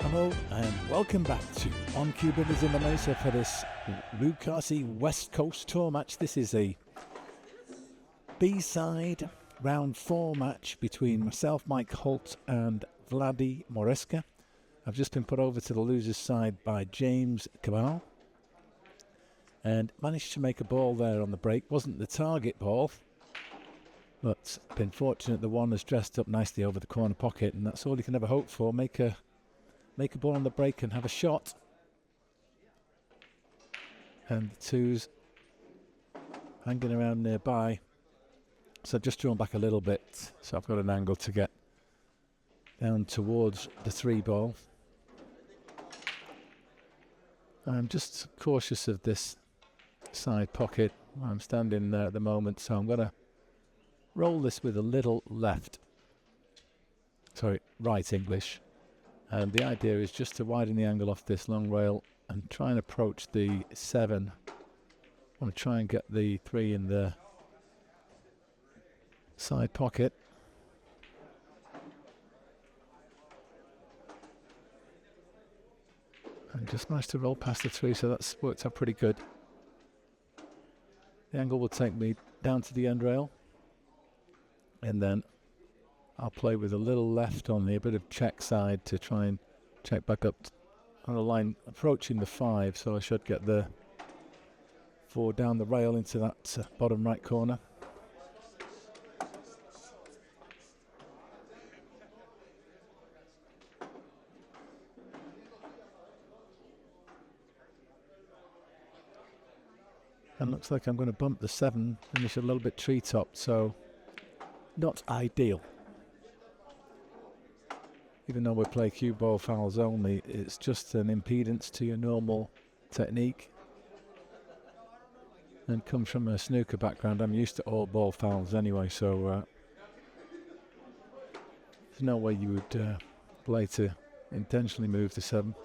Hello and welcome back to On Cue Billiards in the Mesa for this Lucasi West Coast Tour match. This is a B-side round 4 match between myself, Mike Holt and Vlady Moresca. I've just been put over to the loser's side by James Cabal and managed to make a ball there on the break. Wasn't the target ball, but been fortunate the one has dressed up nicely over the corner pocket, and that's all you can ever hope for. Make a ball on the break and have a shot. And the twos hanging around nearby. So I've just drawn back a little bit, so I've got an angle to get down towards the 3 ball. I'm just cautious of this side pocket. I'm standing there at the moment, so I'm going to roll this with a little right English. And the idea is just to widen the angle off this long rail and try and approach the 7. I want to try and get the 3 in the side pocket. And just managed to roll past the 3, so that's worked out pretty good. The angle will take me down to the end rail. And then I'll play with a little left on the a bit of check side to try and check back up on a line approaching the 5, so I should get the 4 down the rail into that bottom right corner. And looks like I'm going to bump the 7, finish a little bit treetop, so not ideal. Even though we play cue ball fouls only, it's just an impedance to your normal technique. And comes from a snooker background, I'm used to all ball fouls anyway, so there's no way you would play to intentionally move the 7.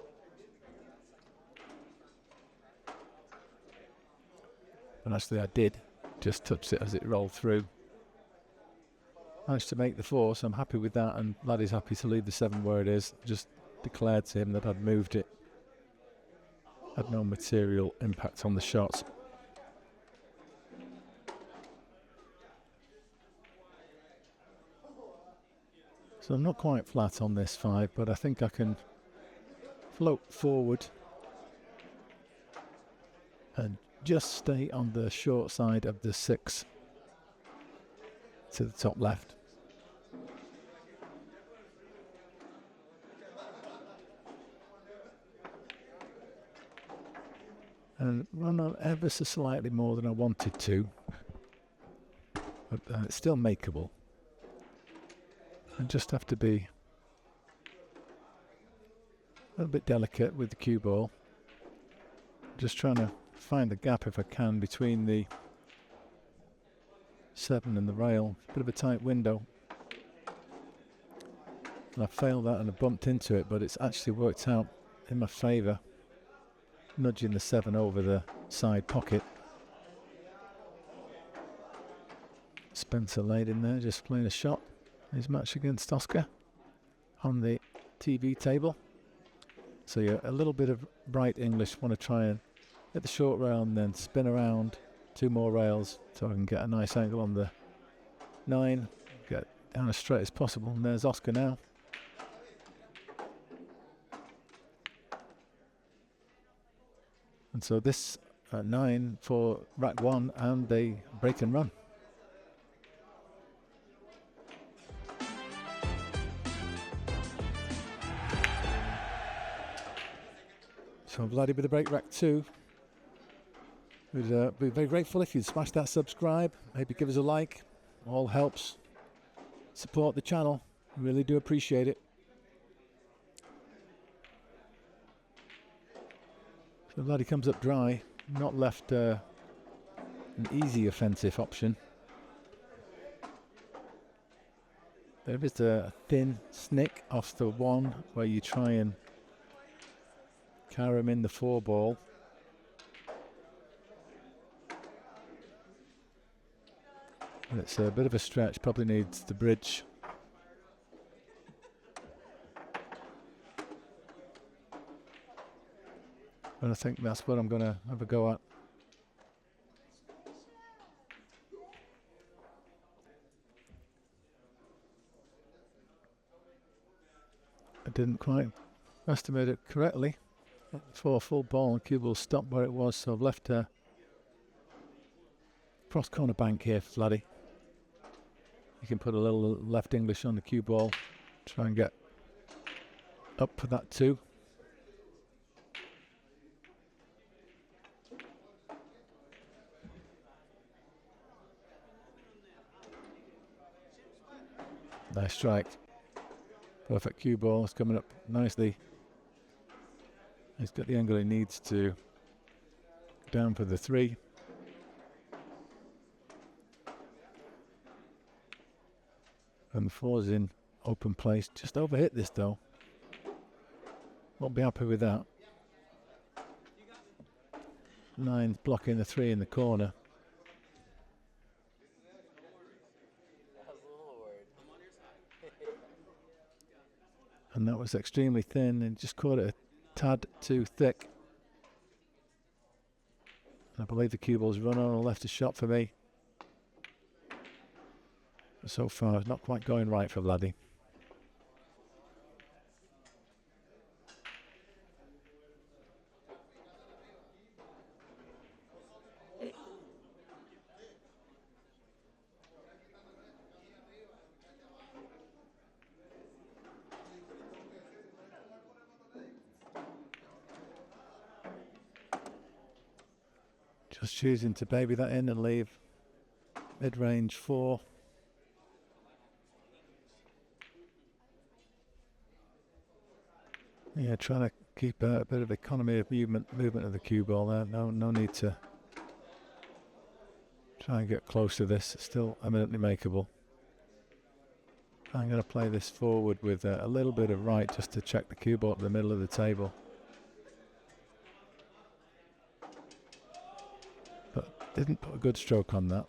And actually I did, just touched it as it rolled through. Managed to make the 4, so I'm happy with that, and Vladdy's happy to leave the 7 where it is. Just declared to him that I'd moved it. Had no material impact on the shots. So I'm not quite flat on this 5, but I think I can float forward and just stay on the short side of the 6 to the top left. And run on ever so slightly more than I wanted to, but it's still makeable. I just have to be a little bit delicate with the cue ball. Just trying to find the gap if I can between the 7 and the rail. It's a bit of a tight window. And I failed that and I bumped into it, but it's actually worked out in my favour, nudging the 7 over the side pocket. Spencer laid in there, just playing a shot. His match against Oscar on the TV table. So yeah, a little bit of bright English. Want to try and hit the short rail and then spin around 2 more rails so I can get a nice angle on the 9, get down as straight as possible. And there's Oscar now. And so this 9 for rack 1, and they break and run. So Vlady with the break, rack 2. We'd be very grateful if you'd smash that subscribe, maybe give us a like. All helps support the channel. We really do appreciate it. So Vlady comes up dry, not left an easy offensive option. There is a thin snick off the 1 where you try and carry him in the 4 ball. And it's a bit of a stretch, probably needs the bridge. And I think that's what I'm going to have a go at. I didn't quite estimate it correctly for a full ball, and cue ball stopped where it was, so I've left a cross corner bank here for Vlady. You can put a little left English on the cue ball, try and get up for that too. Nice strike. Perfect cue ball. It's coming up nicely. He's got the angle he needs to down for the 3. And the 4's in open place. Just overhit this though. Won't be happy with that. 9's blocking the 3 in the corner. And that was extremely thin and just caught it a tad too thick. And I believe the cue ball's run on and left a shot for me. But so far, it's not quite going right for Vlady. Just choosing to baby that in and leave mid-range 4. Yeah, trying to keep a bit of economy of movement of the cue ball there. No need to try and get close to this. It's still eminently makeable. I'm going to play this forward with a little bit of right just to check the cue ball at the middle of the table. But didn't put a good stroke on that.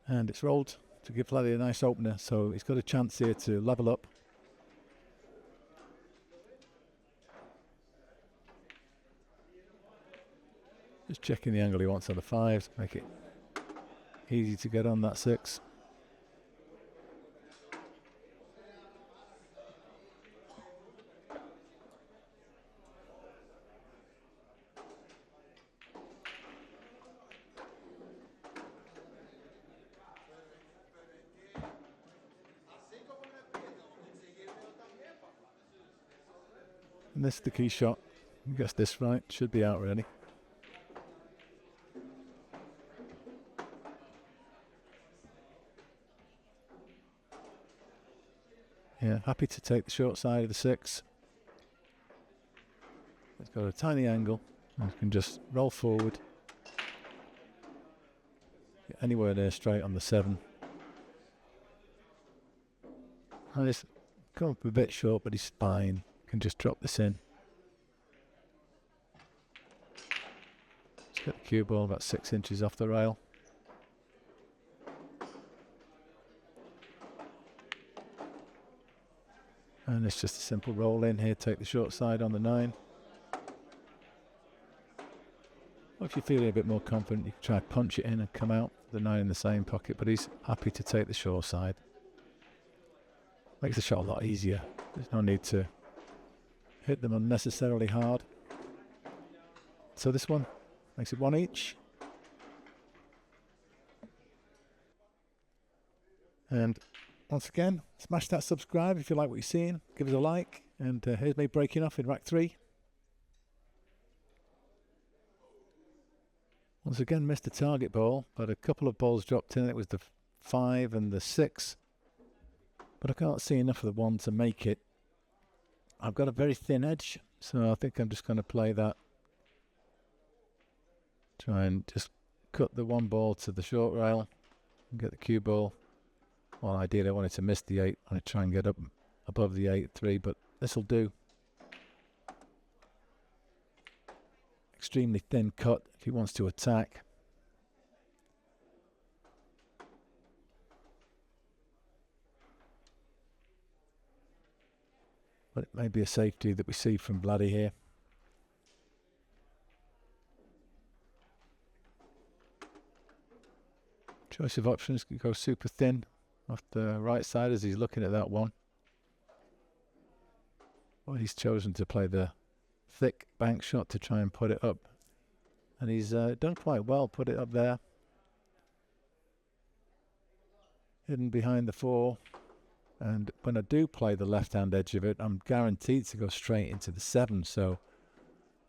And it's rolled to give Vlady a nice opener, so he's got a chance here to level up. Just checking the angle he wants on the 5 to make it easy to get on that 6. And this is the key shot. He gets this right, should be out really. Yeah, happy to take the short side of the 6. It's got a tiny angle, and you can just roll forward. Get anywhere near straight on the 7. And it's come up a bit short, but he's fine. Can just drop this in. Let's get the cue ball about 6 inches off the rail. And it's just a simple roll in here, take the short side on the 9. Or if you're feeling a bit more confident, you can try punch it in and come out the 9 in the same pocket, but he's happy to take the short side. Makes the shot a lot easier. There's no need to hit them unnecessarily hard. So this one makes it 1 each. And once again, smash that subscribe if you like what you're seeing. Give us a like. And here's me breaking off in rack 3. Once again, missed the target ball, but a couple of balls dropped in. It was the 5 and the 6. But I can't see enough of the 1 to make it. I've got a very thin edge, so I think I'm just going to play that. Try and just cut the 1 ball to the short rail and get the cue ball. Well, ideally I wanted to miss the 8. I want to try and get up above the 8-3, but this will do. Extremely thin cut if he wants to attack. but it may be a safety that we see from Vlady here. Choice of options could go super thin off the right side as he's looking at that one. Well, he's chosen to play the thick bank shot to try and put it up. And he's done quite well, put it up there. Hidden behind the 4. And when I do play the left-hand edge of it, I'm guaranteed to go straight into the 7. So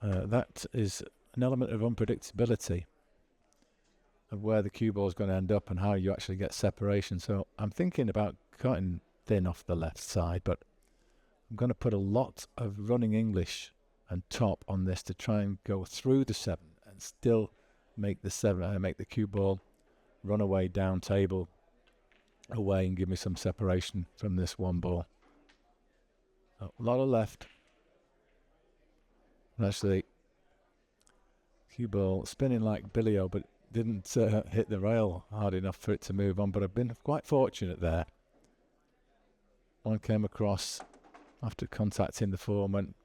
that is an element of unpredictability of where the cue ball is going to end up and how you actually get separation. So I'm thinking about cutting thin off the left side, but I'm going to put a lot of running English and top on this to try and go through the 7 and still make the 7, make the cue ball run away down table away and give me some separation from this one ball. So a lot of left. And actually, cue ball spinning like Billy-O, but didn't hit the rail hard enough for it to move on. But I've been quite fortunate there. One came across after contacting the 4 and went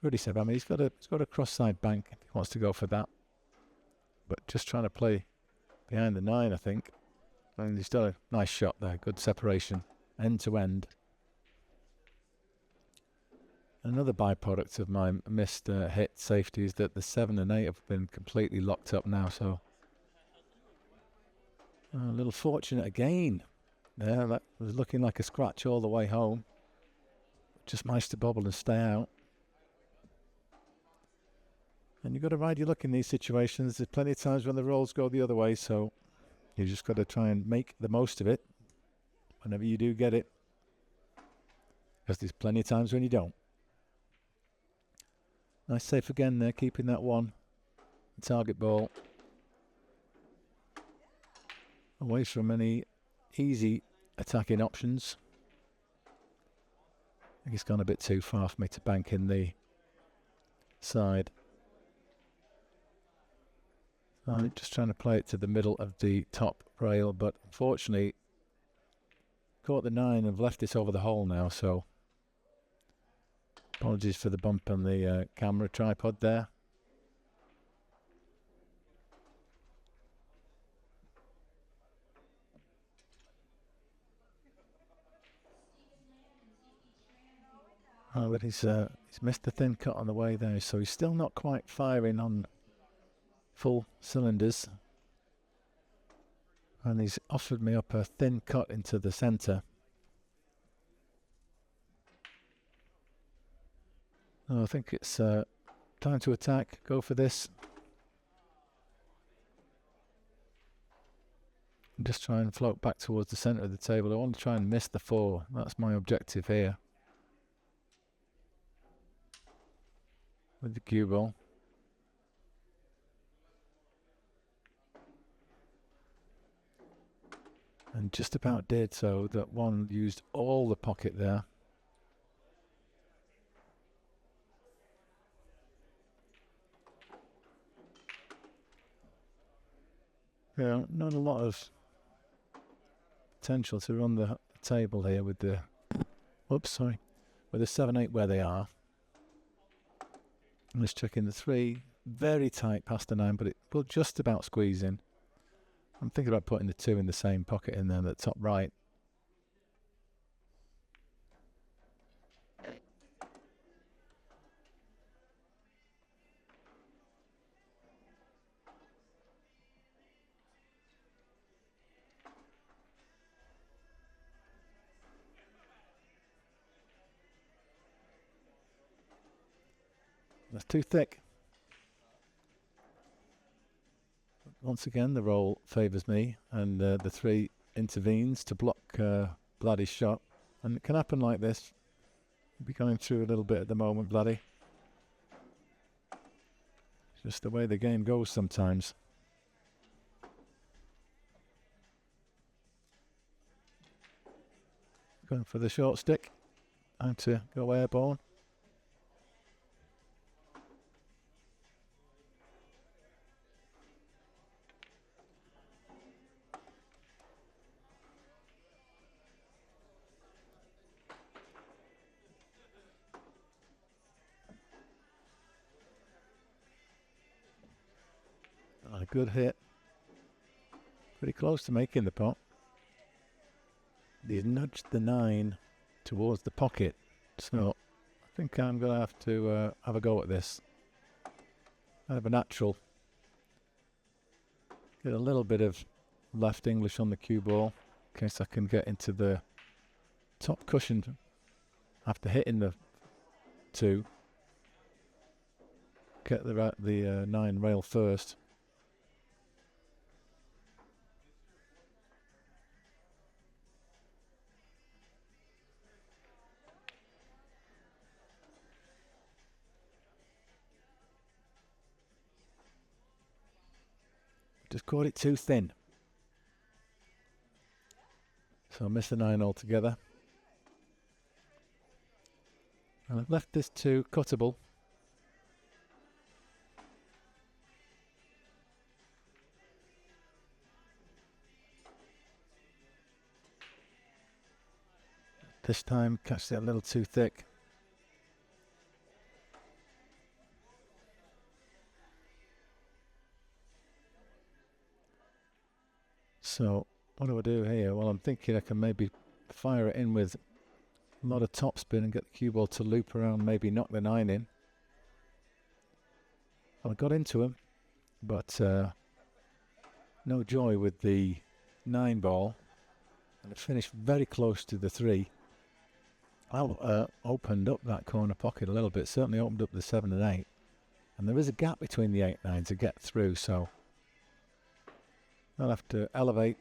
really safe. I mean, he's got a cross side bank if he wants to go for that. But just trying to play behind the 9, I think. And he's done a nice shot there, good separation, end to end. Another byproduct of my missed hit safety is that the 7 and 8 have been completely locked up now, so a little fortunate again. There, that was looking like a scratch all the way home. Just managed to bobble and stay out. And you've got to ride your luck in these situations. There's plenty of times when the rolls go the other way, so you just got to try and make the most of it whenever you do get it, because there's plenty of times when you don't. Nice safe again there, keeping that one target ball away from any easy attacking options. I think it's gone a bit too far for me to bank in the side. I'm just trying to play it to the middle of the top rail, but unfortunately caught the 9 and have left this over the hole now, so apologies for the bump on the camera tripod there. Oh, but he's missed the thin cut on the way there, so he's still not quite firing on full cylinders. And he's offered me up a thin cut into the centre. Oh, I think it's time to attack, go for this. And just try and float back towards the centre of the table. I want to try and miss the 4. That's my objective here with the cue ball. And just about did, so that one used all the pocket there. Yeah, not a lot of potential to run the table here with the, with the 7-8 where they are. Let's check in the 3, very tight past the 9, but it will just about squeeze in. I'm thinking about putting the 2 in the same pocket in there, the top right. That's too thick. Once again, the roll favours me, and the 3 intervenes to block Vlady's shot. And it can happen like this. He'll be going through a little bit at the moment, Vlady. It's just the way the game goes sometimes. Going for the short stick. Time to go airborne. good hit. Pretty close to making the pot. He's nudged the 9 towards the pocket. So I think I'm going to have have a go at this. Kind of a natural. Get a little bit of left English on the cue ball in case I can get into the top cushion after hitting the 2. Get the 9 rail first. Just caught it too thin. So I missed the 9 altogether. And I've left this 2 cuttable. This time catched it a little too thick. So what do I do here? Well, I'm thinking I can maybe fire it in with a lot of topspin and get the cue ball to loop around, maybe knock the 9 in. Well, I got into him, but no joy with the 9 ball. And it finished very close to the 3. I opened up that corner pocket a little bit, certainly opened up the 7 and 8. And there is a gap between the 8-9 to get through, so I'll have to elevate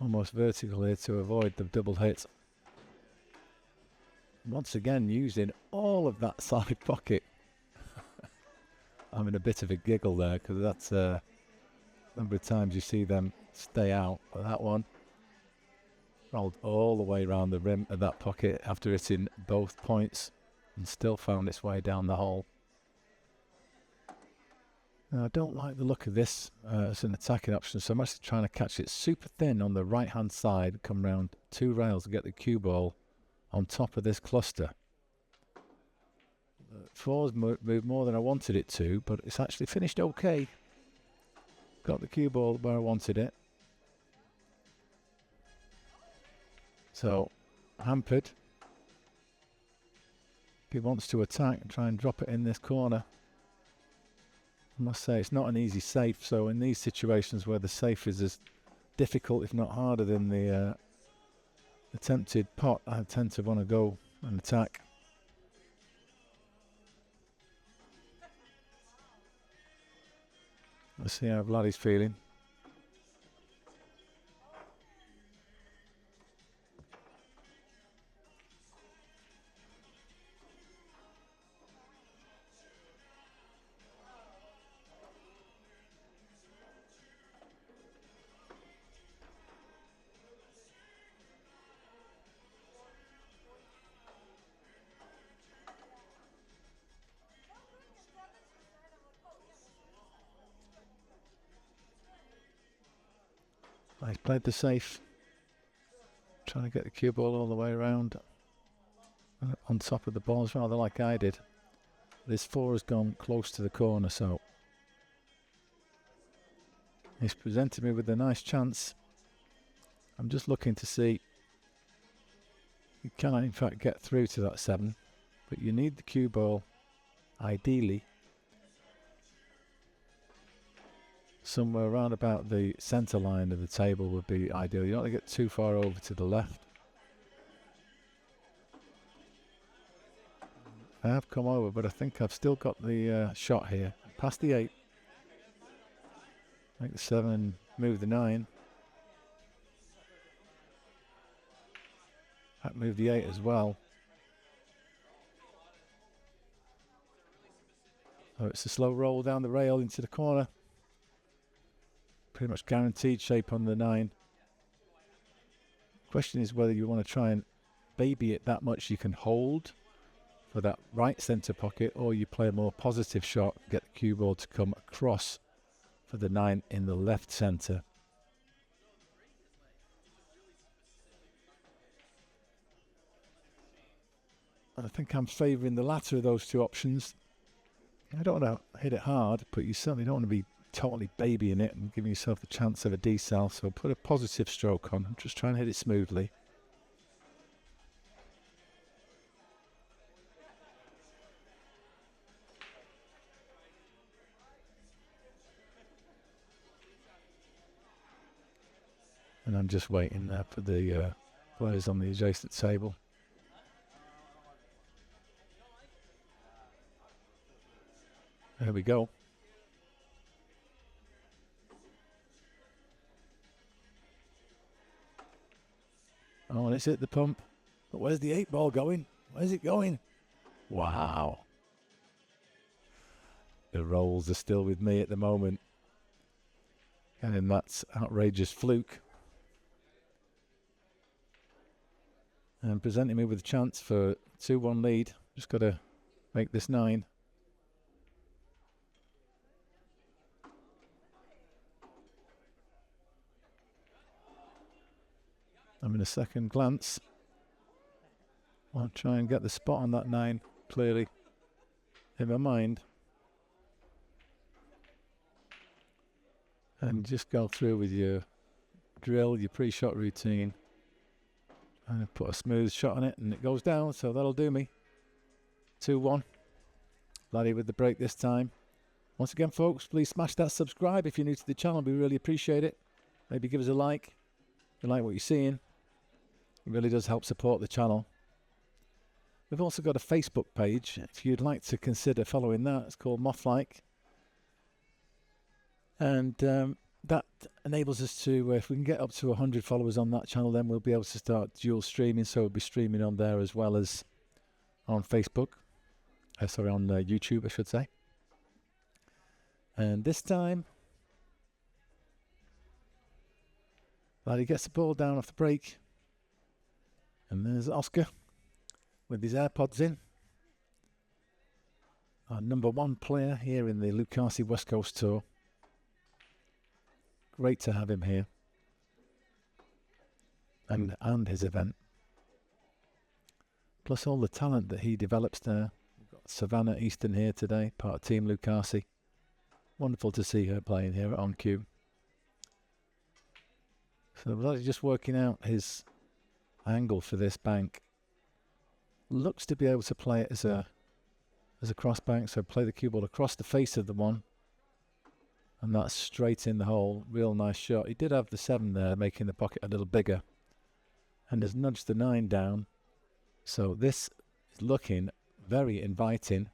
almost vertical here to avoid the double hit. Once again, using all of that side pocket. I'm in a bit of a giggle there because that's a number of times you see them stay out. But that one rolled all the way around the rim of that pocket after hitting both points and still found its way down the hole. Now, I don't like the look of this as an attacking option, so I'm actually trying to catch it super thin on the right hand side, come round 2 rails and get the cue ball on top of this cluster. 4's moved more than I wanted it to, but it's actually finished okay. Got the cue ball where I wanted it. So, hampered. He wants to attack and try and drop it in this corner. I must say it's not an easy safe, so in these situations where the safe is as difficult if not harder than the attempted pot, I tend to want to go and attack. Let's see how Vlady's feeling. He's played the safe, trying to get the cue ball all the way around on top of the balls, rather like I did. This 4 has gone close to the corner, so he's presented me with a nice chance. I'm just looking to see. You can in fact get through to that 7, but you need the cue ball ideally somewhere around about the centre line of the table would be ideal. You don't want to get too far over to the left. I have come over, but I think I've still got the shot here. Past the 8. Make the 7, move the 9. That moved the 8 as well. So it's a slow roll down the rail into the corner. Pretty much guaranteed shape on the 9. Question is whether you want to try and baby it that much you can hold for that right centre pocket, or you play a more positive shot, get the cue ball to come across for the 9 in the left centre. And I think I'm favouring the latter of those 2 options. I don't want to hit it hard, but you certainly don't want to be totally babying it and giving yourself the chance of a decel. So put a positive stroke on. I'm just trying to hit it smoothly. And I'm just waiting there for the players on the adjacent table. There we go. Oh, and it's hit the pump. But where's the 8-ball going? Where's it going? Wow. The rolls are still with me at the moment. And then that's outrageous fluke. And presenting me with a chance for 2-1 lead. Just got to make this 9. I'm in a second glance. I'll try and get the spot on that 9 clearly in my mind. And just go through with your drill, your pre-shot routine. And put a smooth shot on it and it goes down, so that'll do me. 2-1. Vlady with the break this time. Once again, folks, please smash that subscribe if you're new to the channel. We really appreciate it. Maybe give us a like if you like what you're seeing. It really does help support the channel. We've also got a Facebook page. If you'd like to consider following that, it's called Mothlike. And that enables us to, if we can get up to 100 followers on that channel, then we'll be able to start dual streaming. So we'll be streaming on there as well as on Facebook. On YouTube, I should say. And this time, Vlady gets the ball down off the break. And there's Oscar with his AirPods in. Our #1 player here in the Lucasi West Coast Tour. Great to have him here. And his event. Plus all the talent that he develops there. We've got Savannah Easton here today, part of Team Lucasi. Wonderful to see her playing here at On Cue. So Vlady's just working out his angle for this bank. Looks to be able to play it as a cross bank, so play the cue ball across the face of the 1. And that's straight in the hole. Real nice shot. He did have the 7 there, making the pocket a little bigger. And has nudged the 9 down. So this is looking very inviting.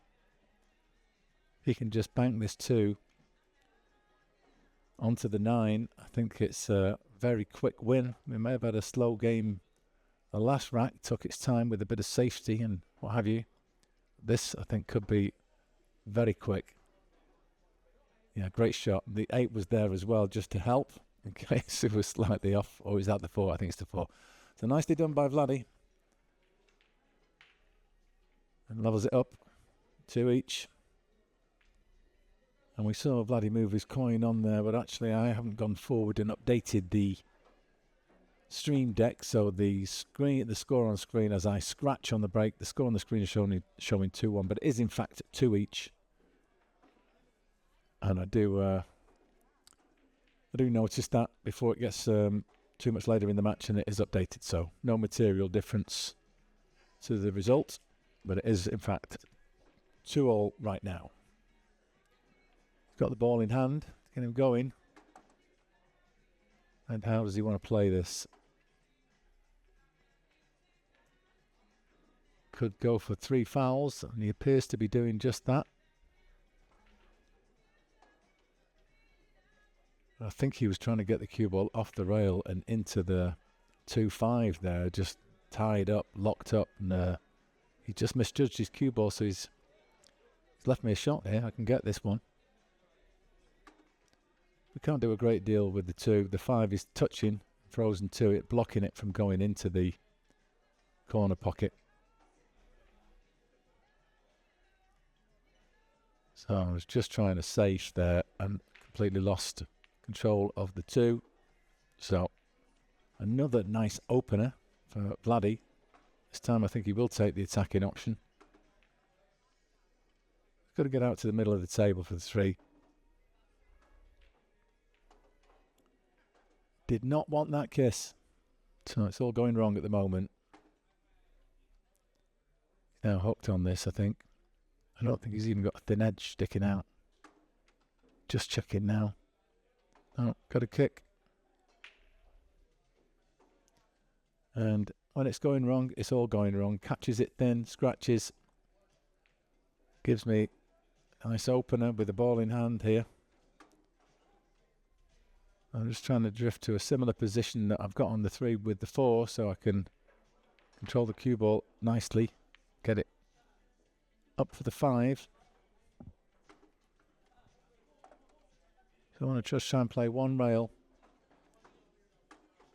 He can just bank this 2 onto the 9. I think it's a very quick win. We may have had a slow game. The last rack took its time with a bit of safety and what have you. This, I think, could be very quick. Yeah, great shot. The 8 was there as well, just to help in case it was slightly off. Or is that the 4? I think it's the 4. So nicely done by Vlady. And levels it up. 2 each. And we saw Vlady move his coin on there, but actually I haven't gone forward and updated the stream deck, so the score on screen as I scratch on the break, the score on the screen is showing 2-1, but it is in fact 2 each. And I do notice that before it gets too much later in the match, and it is updated, so no material difference to the result, but it is in fact 2-all right now. He's got the ball in hand, get him going. And how does he want to play this? Could go for 3 fouls, and he appears to be doing just that. I think he was trying to get the cue ball off the rail and into the 2-5 there, just tied up, locked up, and he just misjudged his cue ball, so he's left me a shot here. I can get this one. We can't do a great deal with the 2. The 5 is touching, frozen to it, blocking it from going into the corner pocket. So I was just trying to safe there and completely lost control of the 2. So another nice opener for Vlady. This time I think he will take the attacking option. got to get out to the middle of the table for the 3. Did not want that kiss. So it's all going wrong at the moment. Now hooked on this, I think. I don't think he's even got a thin edge sticking out. Just checking now. Oh, got a kick. And when it's going wrong, it's all going wrong. Catches it thin, scratches. Gives me a nice opener with the ball in hand here. I'm just trying to drift to a similar position that I've got on the 3 with the 4, so I can control the cue ball nicely. Get it up for the 5. So I want to just try and play one rail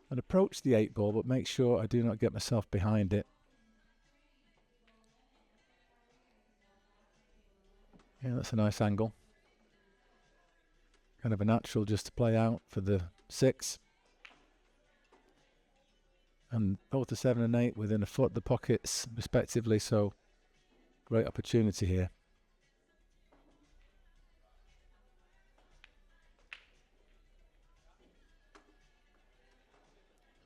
and approach the 8 ball, but make sure I do not get myself behind it. Yeah, that's a nice angle. Kind of a natural just to play out for the 6. And both the 7 and 8 within a foot of the pockets respectively, so great opportunity here.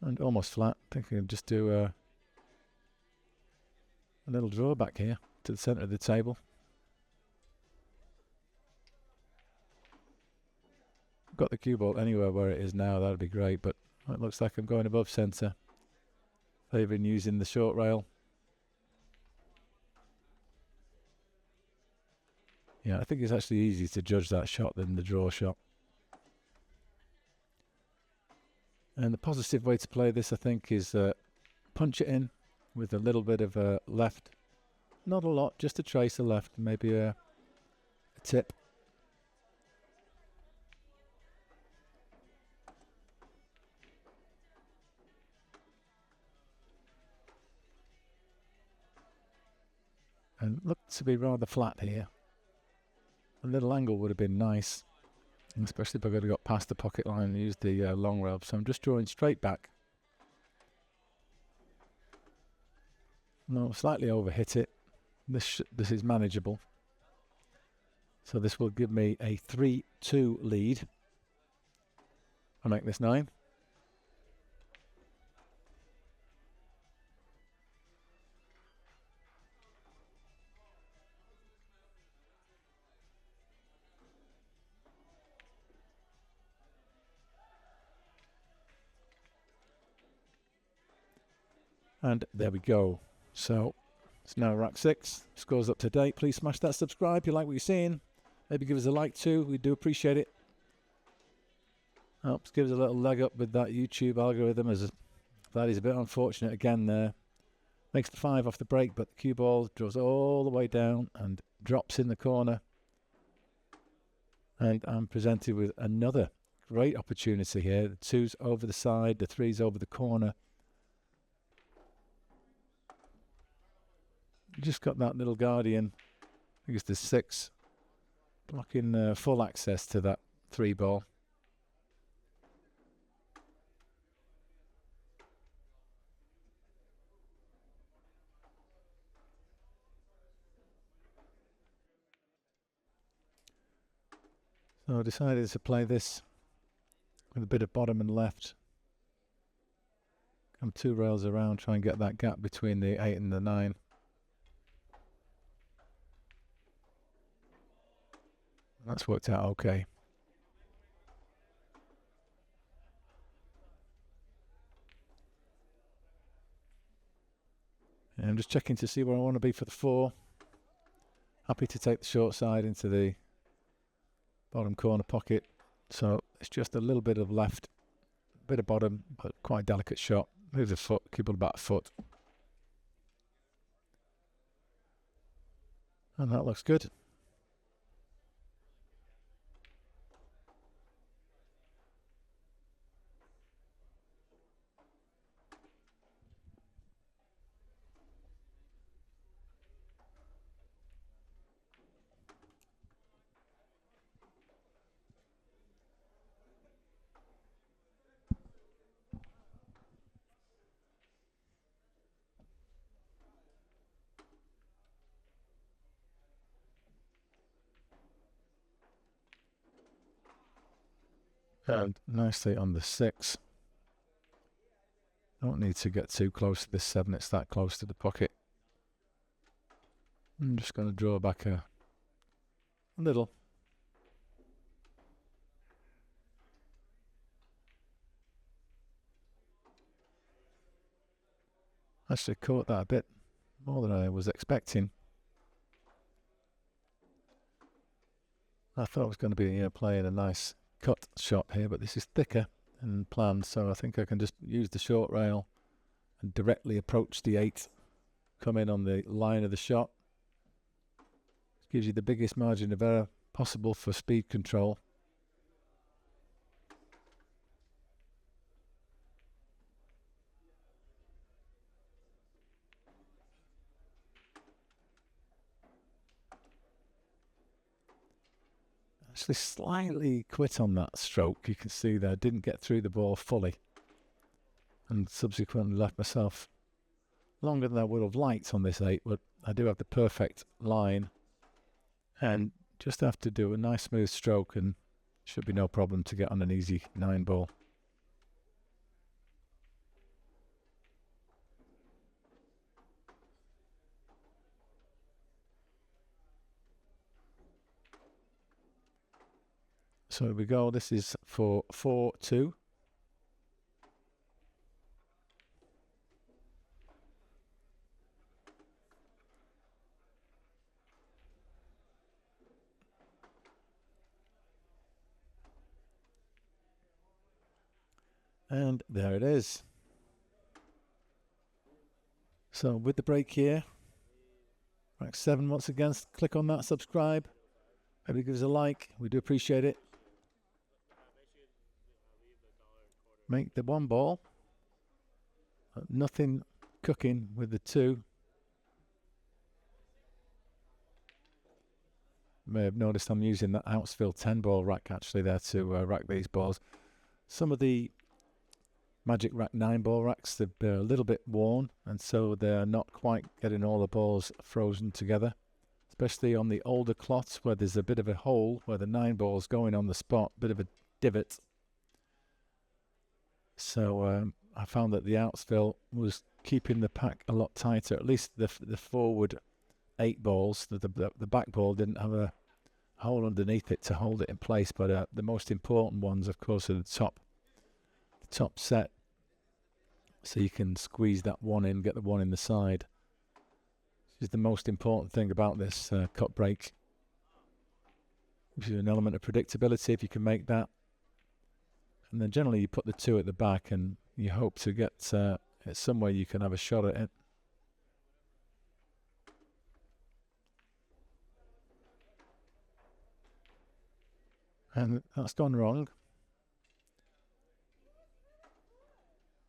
And almost flat. I think I can just do a little draw back here to the centre of the table. Got the cue ball anywhere where it is now, that would be great, but it looks like I'm going above centre. Favouring using the short rail. Yeah, I think it's actually easier to judge that shot than the draw shot. And the positive way to play this, I think, is punch it in with a little bit of a left. Not a lot, just a trace of left, maybe a tip. And looked to be rather flat here. A little angle would have been nice, especially if I could have got past the pocket line and used the long rail. So I'm just drawing straight back. No, slightly overhit it. This is manageable. So this will give me a 3-2 lead. I'll make this 9. And there we go. So it's now rack 6. Scores up to date. Please smash that subscribe if you like what you're seeing. Maybe give us a like too. We do appreciate it. Helps give us a little leg up with that YouTube algorithm, as that is a bit unfortunate again there. Makes the 5 off the break, but the cue ball draws all the way down and drops in the corner. And I'm presented with another great opportunity here. The 2's over the side, the 3's over the corner. Just got that little guardian. I think it's the 6 blocking full access to that 3 ball. So I decided to play this with a bit of bottom and left. Come 2 rails around, try and get that gap between the 8 and the 9. That's worked out okay. And I'm just checking to see where I want to be for the 4. Happy to take the short side into the bottom corner pocket. So it's just a little bit of left, a bit of bottom, but quite a delicate shot. Move the foot, cue ball about a foot. And that looks good. And nicely on the 6. Don't need to get too close to this 7, it's that close to the pocket. I'm just going to draw back a little. Actually caught that a bit more than I was expecting. I thought I was going to be playing a nice cut shot here, but this is thicker than planned, so I think I can just use the short rail and directly approach the 8, come in on the line of the shot. Gives you the biggest margin of error possible for speed control. Actually slightly quit on that stroke, you can see there, didn't get through the ball fully, and subsequently left myself longer than I would have liked on this 8, but I do have the perfect line and just have to do a nice smooth stroke and should be no problem to get on an easy 9 ball. So here we go, this is for 4-2. And there it is. So with the break here, rack 7 once again, click on that, subscribe, maybe give us a like, we do appreciate it. Make the 1 ball, nothing cooking with the 2. You may have noticed I'm using that Outsville 10 ball rack actually there to rack these balls. Some of the Magic Rack 9 ball racks, they're a little bit worn, and so they're not quite getting all the balls frozen together, especially on the older cloths where there's a bit of a hole where the 9 ball's going on the spot, bit of a divot. So I found that the Outsville was keeping the pack a lot tighter, at least the forward 8 balls. The back ball didn't have a hole underneath it to hold it in place, but the most important ones, of course, are the top set. So you can squeeze that 1 in, get the 1 in the side. This is the most important thing about this cut break. Gives you an element of predictability if you can make that. And then generally you put the 2 at the back and you hope to get it somewhere you can have a shot at it. And that's gone wrong.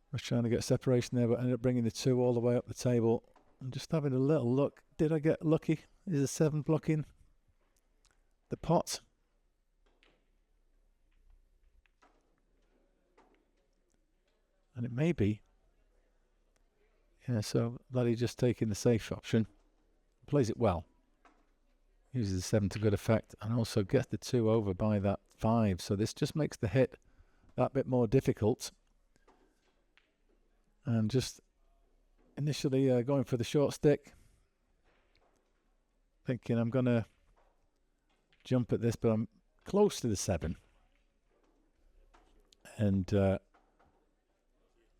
I was trying to get separation there, but ended up bringing the 2 all the way up the table. I'm just having a little look. Did I get lucky? Is the 7 blocking the pot? And it may be. Yeah, so Vlady just taking the safe option. Plays it well. Uses the 7 to good effect and also gets the 2 over by that 5. So this just makes the hit that bit more difficult. And just initially going for the short stick. Thinking I'm going to jump at this, but I'm close to the 7. And the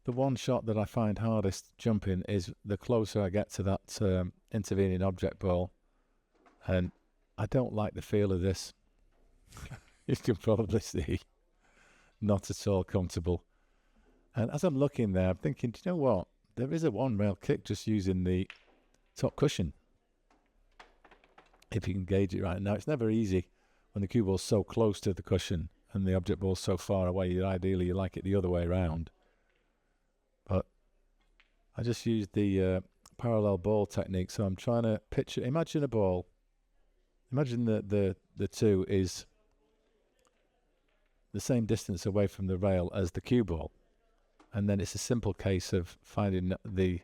one shot that I find hardest jumping is the closer I get to that intervening object ball. And I don't like the feel of this. You can probably see. Not at all comfortable. And as I'm looking there, I'm thinking, do you know what? There is a 1 rail kick just using the top cushion. If you can gauge it right. Now, it's never easy when the cue ball's so close to the cushion and the object ball's so far away. Ideally, you like it the other way around. But I just used the parallel ball technique. So I'm trying to picture, imagine a ball. Imagine the 2 is the same distance away from the rail as the cue ball. And then it's a simple case of finding the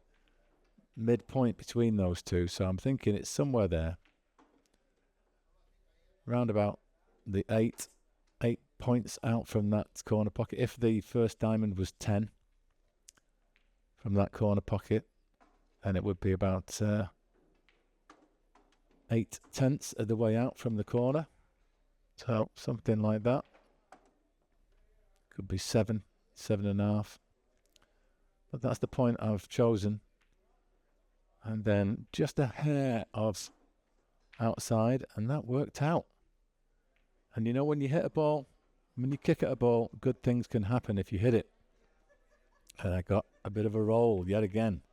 midpoint between those 2. So I'm thinking it's somewhere there. Round about the 8 points out from that corner pocket. If the first diamond was 10 from that corner pocket, then it would be about 8/10 of the way out from the corner. So something like that. Could be 7, 7.5. But that's the point I've chosen. And then just a hair of outside, and that worked out. And you know, when you hit a ball, when you kick at a ball, good things can happen if you hit it. And I got a bit of a roll yet again.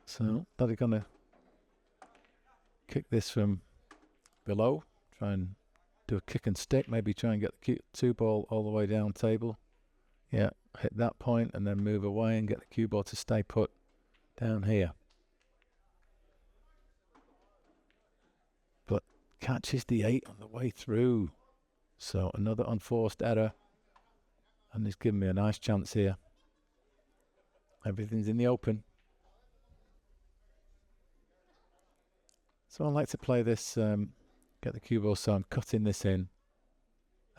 So they're going to kick this from below, try and do a kick and stick, maybe try and get the cue ball all the way down table. Yeah, hit that point and then move away and get the cue ball to stay put down here. But catches the 8 on the way through. So another unforced error. And he's given me a nice chance here. Everything's in the open. So I like to play this, get the cue ball, so I'm cutting this in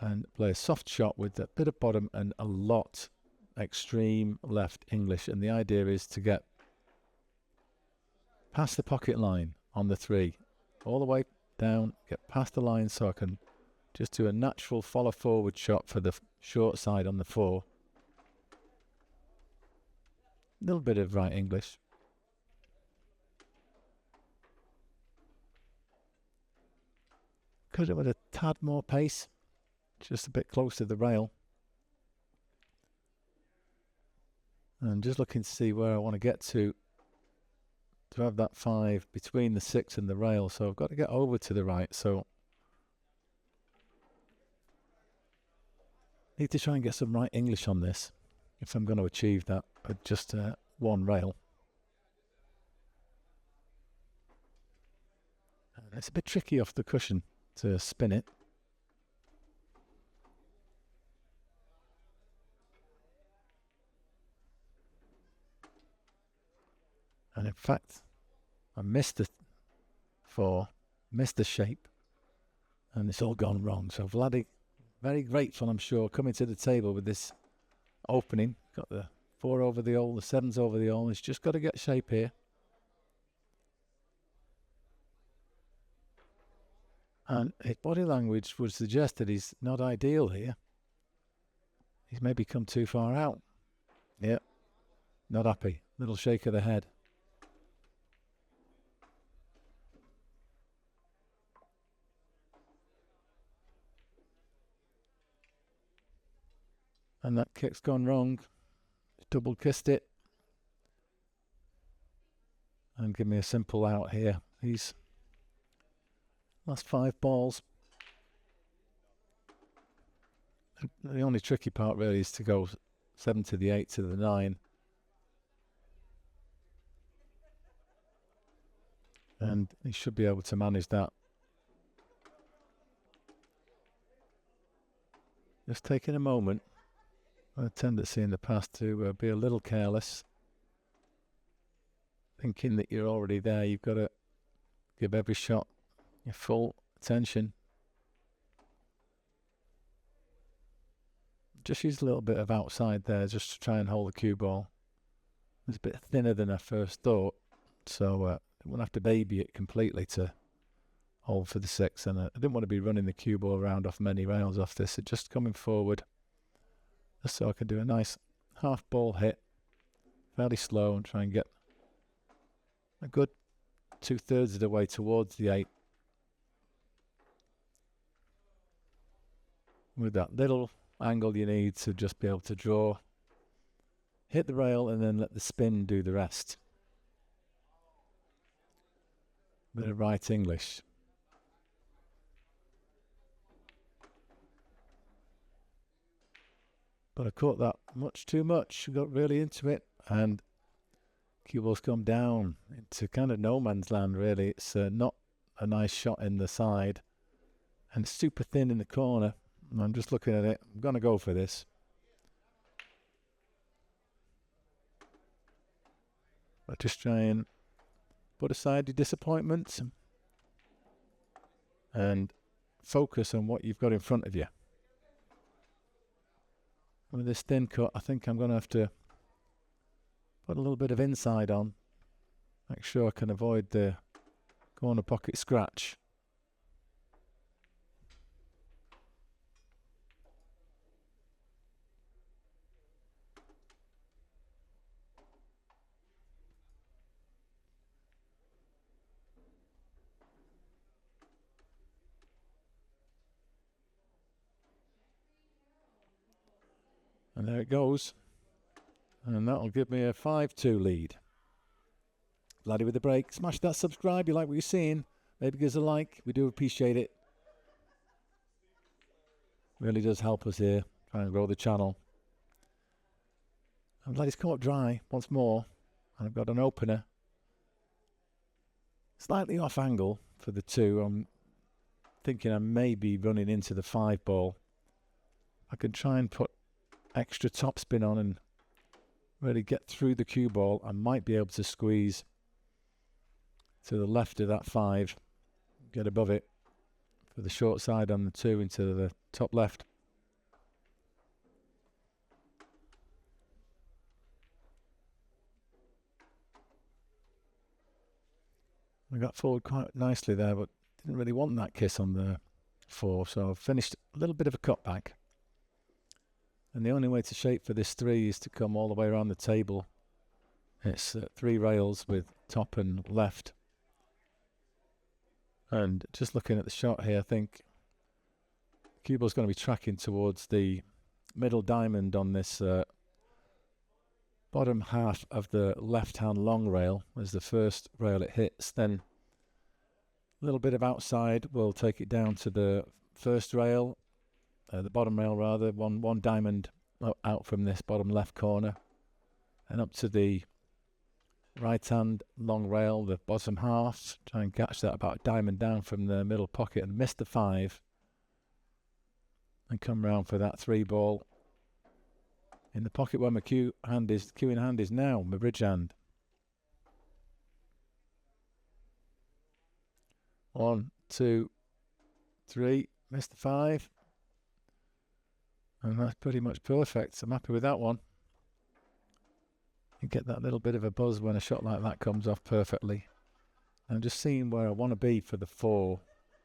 and play a soft shot with a bit of bottom and a lot extreme left English. And the idea is to get past the pocket line on the 3, all the way down, get past the line so I can just do a natural follow forward shot for the short side on the 4. A little bit of right English. Could have with a tad more pace, just a bit close to the rail. And just looking to see where I want to get to have that 5 between the 6 and the rail. So I've got to get over to the right. So I need to try and get some right English on this if I'm going to achieve that with just one rail. And it's a bit tricky off the cushion to spin it. And in fact, I missed the 4, missed the shape, and it's all gone wrong. So Vlady, very grateful, I'm sure, coming to the table with this opening. Got the 4 over the hole, the 7's over the hole. He's just got to get shape here. And his body language would suggest that he's not ideal here. He's maybe come too far out. Yep, not happy. Little shake of the head. And that kick's gone wrong. Double kissed it. And give me a simple out here. He's last 5 balls. The only tricky part really is to go 7 to the 8 to the 9. And he should be able to manage that. Just taking a moment. A tendency in the past to be a little careless, thinking that you're already there. You've got to give every shot your full attention. Just use a little bit of outside there just to try and hold the cue ball. It's a bit thinner than I first thought, so I won't have to baby it completely to hold for the 6. And I didn't want to be running the cue ball around off many rails off this. So just coming forward, just so I can do a nice half ball hit, fairly slow, and try and get a good 2/3 of the way towards the 8. With that little angle you need to just be able to draw, hit the rail, and then let the spin do the rest. Bit of right English. But I caught that much too much. Got really into it, and cue ball's come down into kind of no man's land, really. It's not a nice shot in the side, and it's super thin in the corner. And I'm just looking at it. I'm going to go for this. But just try and put aside your disappointment and focus on what you've got in front of you. With this thin cut, I think I'm going to have to put a little bit of inside on. Make sure I can avoid the corner pocket scratch. And there it goes. And that'll give me a 5-2 lead. Vlady with the break. Smash that subscribe. You like what you're seeing? Maybe give us a like. We do appreciate it. Really does help us here. Try and grow the channel. And Vlady's come up dry once more. And I've got an opener. Slightly off angle for the 2. I'm thinking I may be running into the 5 ball. I can try and put extra topspin on and really get through the cue ball. I might be able to squeeze to the left of that 5, get above it for the short side on the 2 into the top left. I got forward quite nicely there, but didn't really want that kiss on the 4, so I've finished a little bit of a cutback. And the only way to shape for this 3 is to come all the way around the table. It's 3 rails with top and left. And just looking at the shot here, I think cue ball's going to be tracking towards the middle diamond on this bottom half of the left-hand long rail as the first rail it hits. Then a little bit of outside will take it down to the first rail. The bottom rail rather, one diamond out from this bottom left corner and up to the right hand long rail, the bottom half. Try and catch that about a diamond down from the middle pocket and miss the 5 and come round for that 3 ball in the pocket where my cue in hand is now, my bridge hand. 1, 2, 3, missed the 5. And that's pretty much perfect. I'm happy with that one. You get that little bit of a buzz when a shot like that comes off perfectly. I'm just seeing where I want to be for the 4.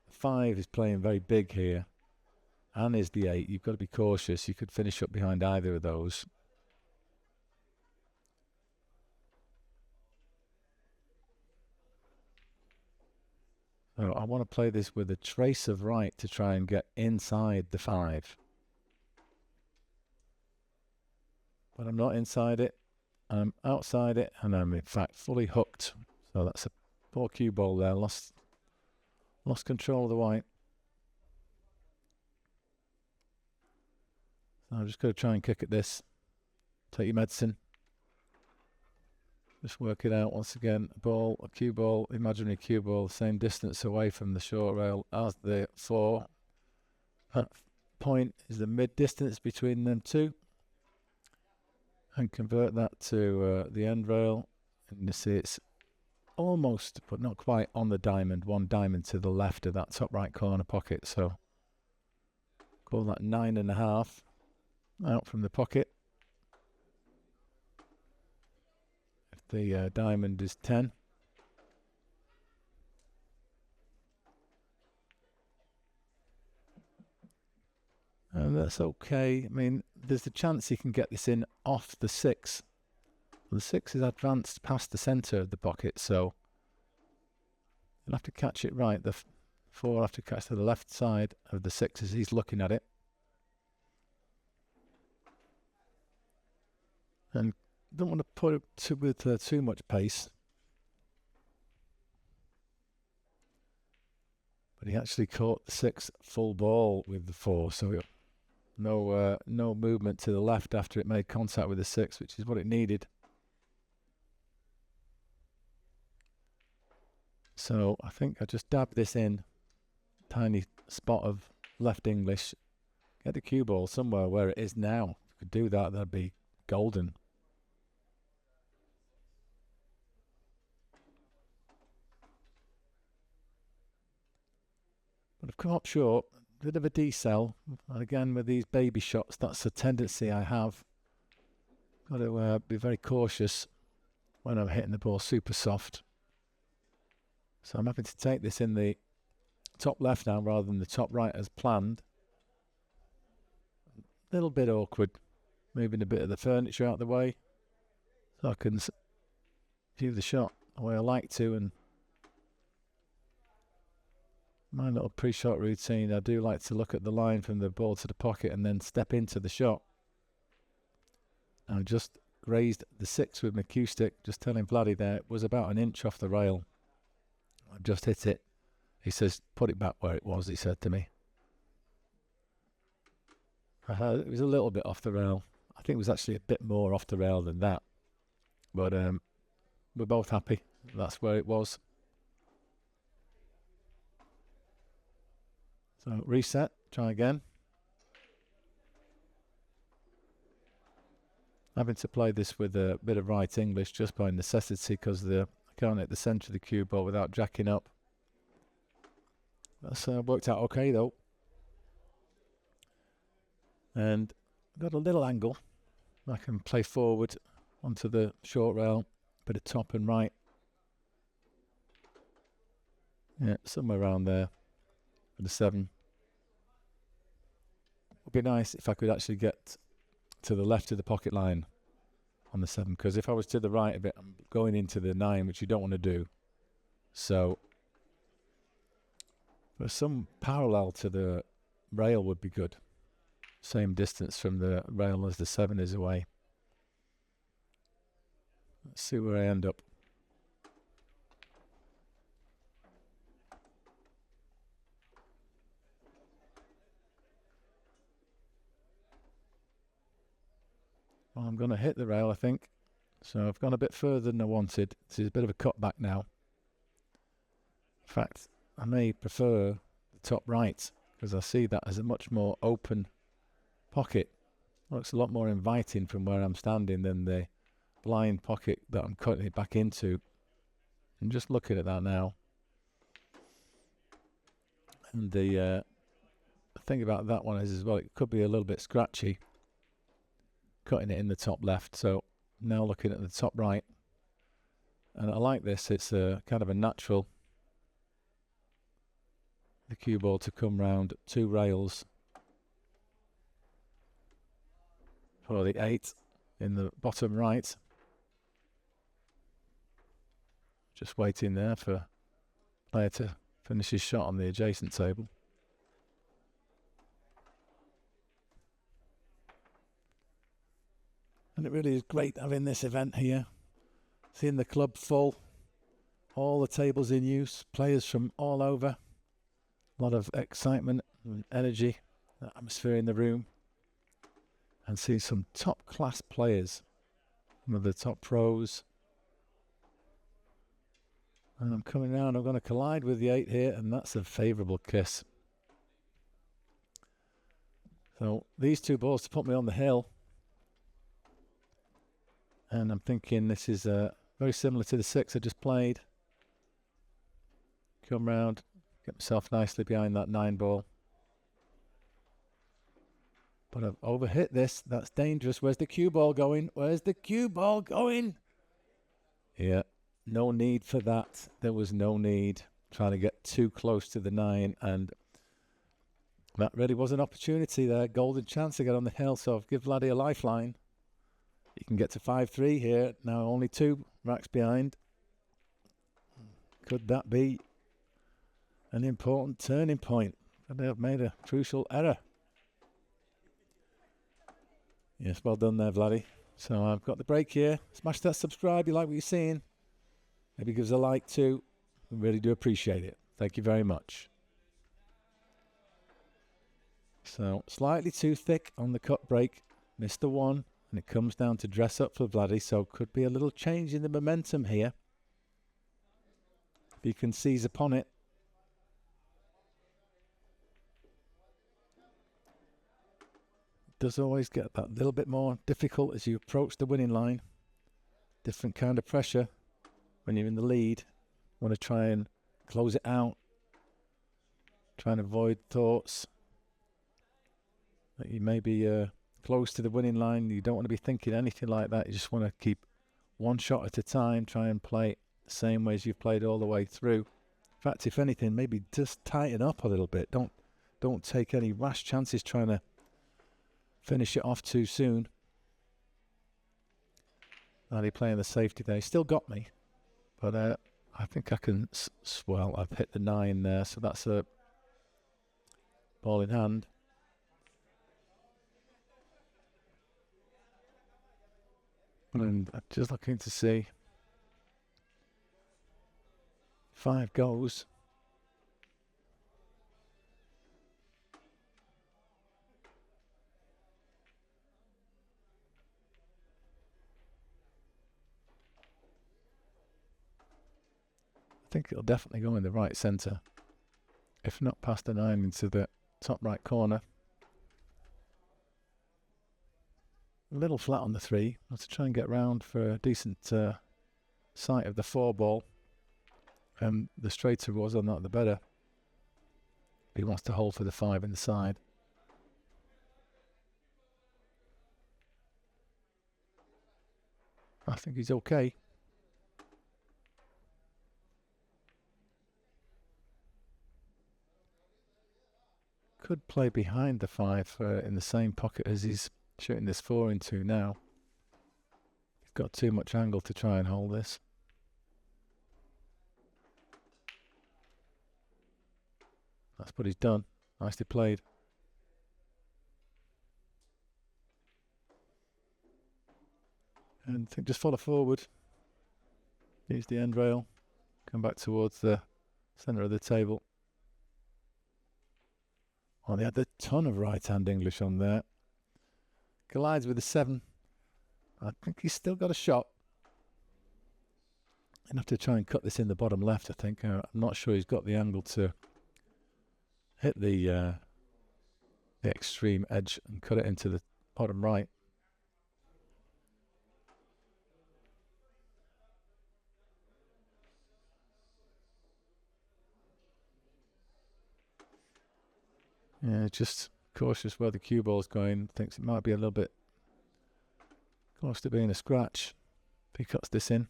The 5 is playing very big here. And is the 8. You've got to be cautious. You could finish up behind either of those. So I want to play this with a trace of right to try and get inside the 5. But I'm not inside it. I'm outside it, and I'm in fact fully hooked. So that's a poor cue ball there. Lost control of the white. So I'm just going to try and kick at this. Take your medicine. Just work it out once again. A cue ball, imaginary cue ball, same distance away from the short rail as the 4. That point is the mid distance between them 2. And convert that to the end rail, and you see it's almost, but not quite, on the diamond. 1 diamond to the left of that top right corner pocket. So call that 9.5 out from the pocket. If the diamond is 10. And that's okay. I mean, there's the chance he can get this in off the 6. Well, the 6 is advanced past the centre of the pocket, so you'll have to catch it right. The 4 will have to catch to the left side of the 6 as he's looking at it. And don't want to put it with too much pace. But he actually caught the 6 full ball with the 4, so no movement to the left after it made contact with the 6, which is what it needed. So I think I just dab this in, tiny spot of left English, get the cue ball somewhere where it is now. If you could do that, that'd be golden. But I've come up short, bit of a decel. And again, with these baby shots, that's a tendency I have. Got to be very cautious when I'm hitting the ball super soft. So I'm having to take this in the top left now rather than the top right as planned. A little bit awkward, moving a bit of the furniture out of the way so I can view the shot the way I like to. And my little pre-shot routine, I do like to look at the line from the ball to the pocket and then step into the shot. I just grazed the 6 with my cue stick, just telling Vlady there it was about an inch off the rail. I just hit it. He says, put it back where it was, he said to me. It was a little bit off the rail. I think it was actually a bit more off the rail than that. But we're both happy. That's where it was. So reset, try again. Having to play this with a bit of right English just by necessity because I can't hit the centre of the cue ball without jacking up. That's worked out okay though. And got a little angle. I can play forward onto the short rail, bit of top and right. Yeah, somewhere around there for the 7. Would be nice if I could actually get to the left of the pocket line on the 7, because if I was to the right a bit, I'm going into the 9, which you don't want to do. So for some parallel to the rail would be good. Same distance from the rail as the 7 is away. Let's see where I end up. Well, I'm going to hit the rail, I think. So I've gone a bit further than I wanted. This is a bit of a cutback now. In fact, I may prefer the top right because I see that as a much more open pocket. Looks a lot more inviting from where I'm standing than the blind pocket that I'm cutting it back into. I'm just looking at that now. And the thing about that one is as well, it could be a little bit scratchy. Cutting it in the top left, so now looking at the top right, and I like this. It's a kind of a natural, the cue ball to come round 2 rails for the 8 in the bottom right. Just waiting there for player to finish his shot on the adjacent table. And it really is great having this event here. Seeing the club full, all the tables in use, players from all over. A lot of excitement and energy, the atmosphere in the room. And seeing some top class players, some of the top pros. And I'm coming round, I'm going to collide with the 8 here, and that's a favourable kiss. So these 2 balls to put me on the hill. And I'm thinking this is very similar to the 6 I just played. Come round, get myself nicely behind that 9 ball. But I've overhit this. That's dangerous. Where's the cue ball going? Where's the cue ball going? Yeah, no need for that. There was no need trying to get too close to the 9. And that really was an opportunity there. Golden chance to get on the hill. So I've given Vlady a lifeline. You can get to 5-3 here. Now only 2 racks behind. Could that be an important turning point? And they have made a crucial error. Yes, well done there, Vlady. So I've got the break here. Smash that subscribe. You like what you're seeing? Maybe give us a like too. We really do appreciate it. Thank you very much. So slightly too thick on the cut break. Missed the 1. And it comes down to dress up for Vlady, so could be a little change in the momentum here. If he can seize upon it. It does always get that little bit more difficult as you approach the winning line. Different kind of pressure when you're in the lead. Want to try and close it out. Try and avoid thoughts that you may be close to the winning line. You don't want to be thinking anything like that. You just want to keep one shot at a time. Try and play the same way as you've played all the way through. In fact, if anything, maybe just tighten up a little bit. Don't take any rash chances trying to finish it off too soon. Vlady playing the safety there. He still got me, but I think I can swell. I've hit the 9 there, so that's a ball in hand. And I'm just looking to see 5 goes. I think it'll definitely go in the right centre. If not past the 9 into the top right corner. A little flat on the 3. I'll have to try and get round for a decent sight of the 4 ball. The straighter was on that, the better. He wants to hold for the 5 in the side. I think he's okay. Could play behind the 5 in the same pocket as he's shooting this 4 into now. He's got too much angle to try and hold this. That's what he's done. Nicely played. And I think just follow forward. Use the end rail. Come back towards the centre of the table. Oh, they had a ton of right-hand English on there. Collides with a 7. I think he's still got a shot. He'll have to try and cut this in the bottom left, I think. I'm not sure he's got the angle to hit the extreme edge and cut it into the bottom right. Yeah, just cautious where the cue ball's going. Thinks it might be a little bit close to being a scratch if he cuts this in.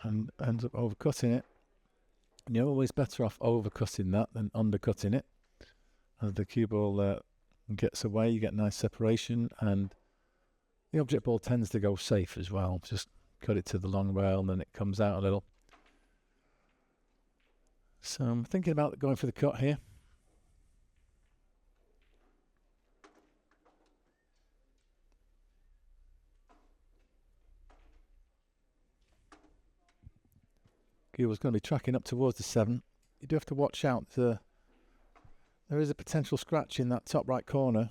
And ends up overcutting it. And you're always better off overcutting that than undercutting it. As the cue ball gets away, you get nice separation, and the object ball tends to go safe as well. Just cut it to the long rail and then it comes out a little. So I'm thinking about going for the cut here. Cue ball's going to be tracking up towards the 7. You do have to watch out. There is a potential scratch in that top right corner.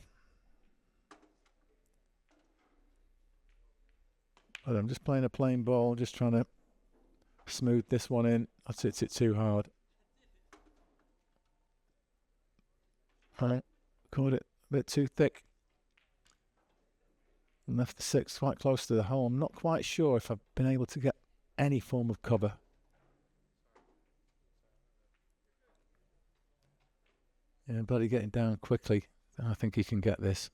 But I'm just playing a plain ball, just trying to smooth this one in. I've hit it too hard. I caught it a bit too thick. And left the 6 quite close to the hole. I'm not quite sure if I've been able to get any form of cover. Yeah, Buddy getting down quickly. I think he can get this.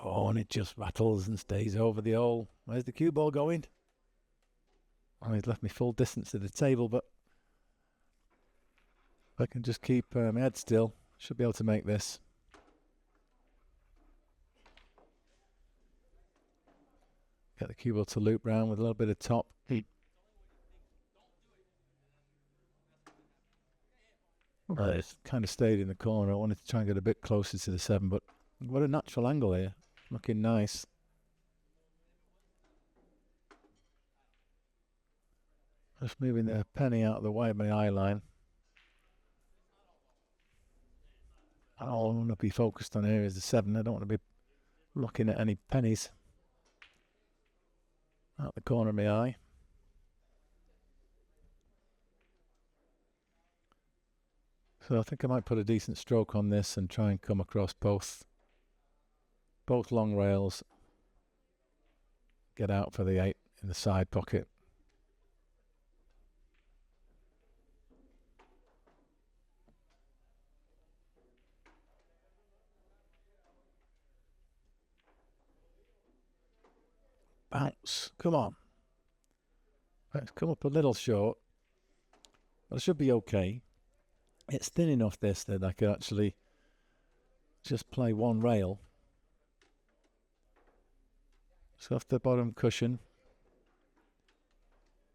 Oh, and it just rattles and stays over the hole. Where's the cue ball going? Oh, he's left me full distance to the table, but if I can just keep my head still, should be able to make this. Get the cue ball to loop round with a little bit of top. It's kind of stayed in the corner. I wanted to try and get a bit closer to the 7, but what a natural angle here. Looking nice. Just moving the penny out of the way of my eye line. All I want to be focused on here is the 7. I don't want to be looking at any pennies out the corner of my eye. So I think I might put a decent stroke on this and try and come across both long rails. Get out for the 8 in the side pocket. Bounce. Come on. Let's come up a little short. But I should be okay. It's thin enough this that I could actually just play one rail. So off the bottom cushion.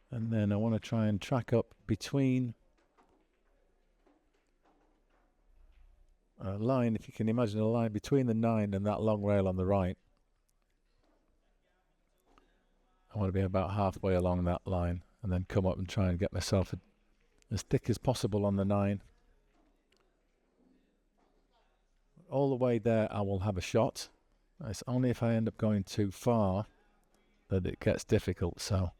And then I want to try and track up between a line, if you can imagine a line between the 9 and that long rail on the right. I want to be about halfway along that line and then come up and try and get myself as thick as possible on the 9. All the way there I will have a shot. It's only if I end up going too far that it gets difficult. So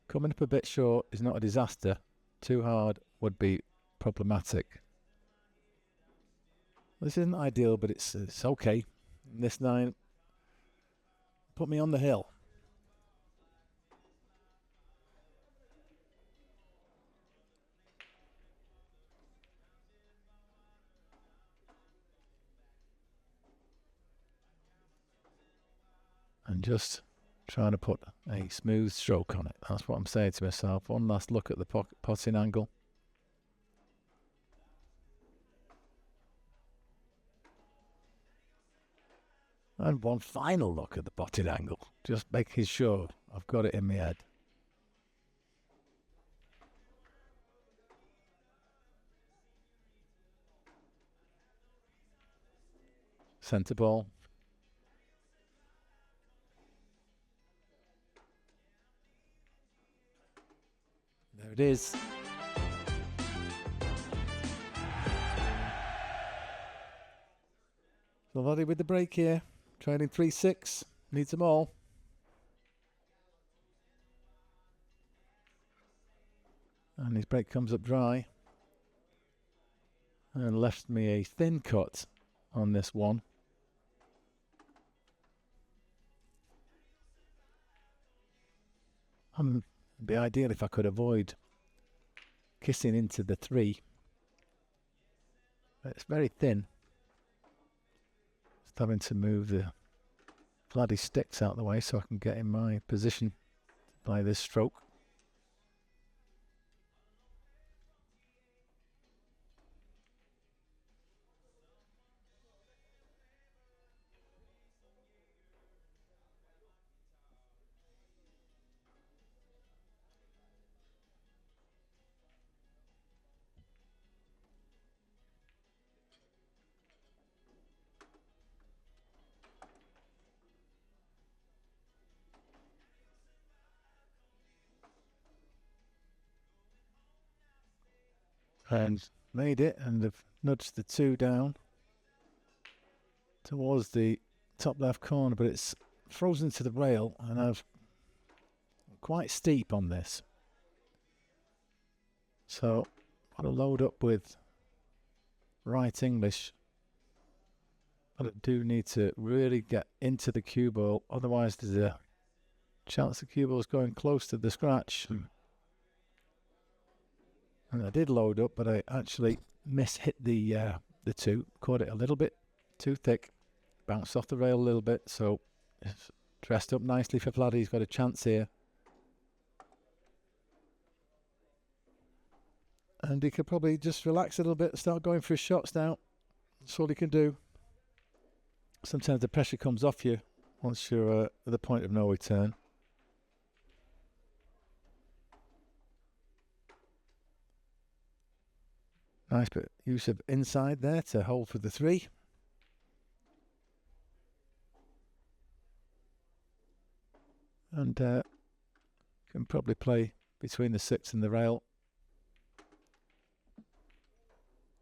coming up a bit short is not a disaster. Too hard would be problematic. This isn't ideal, but it's okay. This 9 put me on the hill. And just trying to put a smooth stroke on it. That's what I'm saying to myself. One last look at the potting angle. And one final look at the potting angle. Just making sure I've got it in my head. Centre ball. There it is. So Vlady with the break here. Trailing 3-6. Needs them all. And his break comes up dry. And left me a thin cut on this one. It'd be ideal if I could avoid kissing into the 3. But it's very thin. Just having to move the Vlady sticks out of the way so I can get in my position to play this stroke. And made it, and have nudged the 2 down towards the top left corner, but it's frozen to the rail, and I've quite steep on this. So I've got to load up with right English, but I do need to really get into the cue ball, otherwise there's a chance the cue ball is going close to the scratch. And I did load up, but I actually hit the 2, caught it a little bit too thick, bounced off the rail a little bit, so it's dressed up nicely for Vlady. He's got a chance here. And he could probably just relax a little bit, start going for his shots now. That's all he can do. Sometimes the pressure comes off you once you're at the point of no return. Nice bit use of inside there to hold for the 3. And can probably play between the 6 and the rail.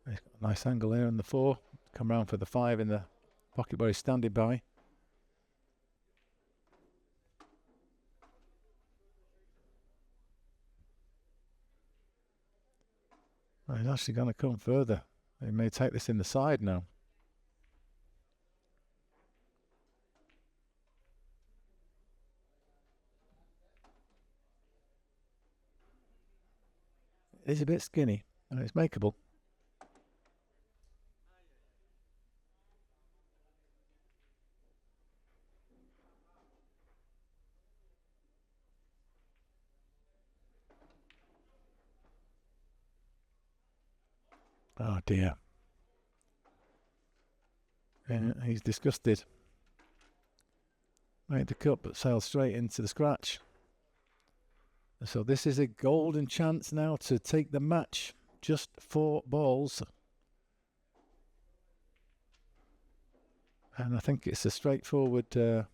He's got a nice angle here on the 4. come round for the 5 in the pocket where he's standing by. Well, he's actually going to come further. He may take this in the side now. It is a bit skinny, and it's makeable. Oh dear. He's disgusted. Made the cut but sailed straight into the scratch. So this is a golden chance now to take the match. Just 4 balls. And I think it's a straightforward